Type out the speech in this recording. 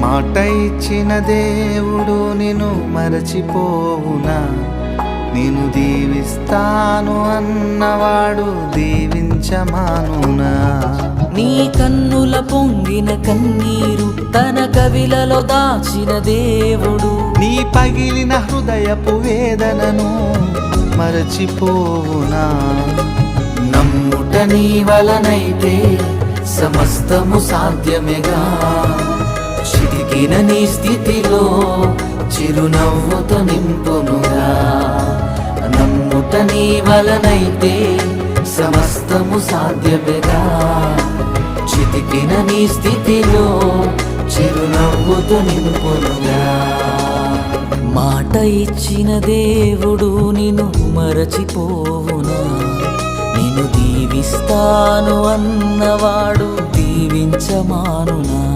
మాట ఇచ్చిన దేవుడు నిన్ను మరచిపోవునా? నేను దీవిస్తాను అన్నవాడు దీవించమానునా? నీ కన్నుల పొంగిన కన్నీరు తన కవిలలో దాచిన దేవుడు నీ పగిలిన హృదయపు వేదనను మరచిపోవునా? నమ్ముట నీ వలనైతే సమస్తము సాధ్యమేగా. చితికిన నీ స్థితిలో చిరునవ్వుతో నింపునుగా. నమ్ముట నీ వలనైతే సమస్తము సాధ్యమేగా. చితికిన నీ స్థితిలో చిరునవ్వుతో నింపునుగా. మాట ఇచ్చిన దేవుడు నిన్ను మరచిపోవునా? నిన్ను దీవిస్తాను అన్నవాడు దీవించమానునా?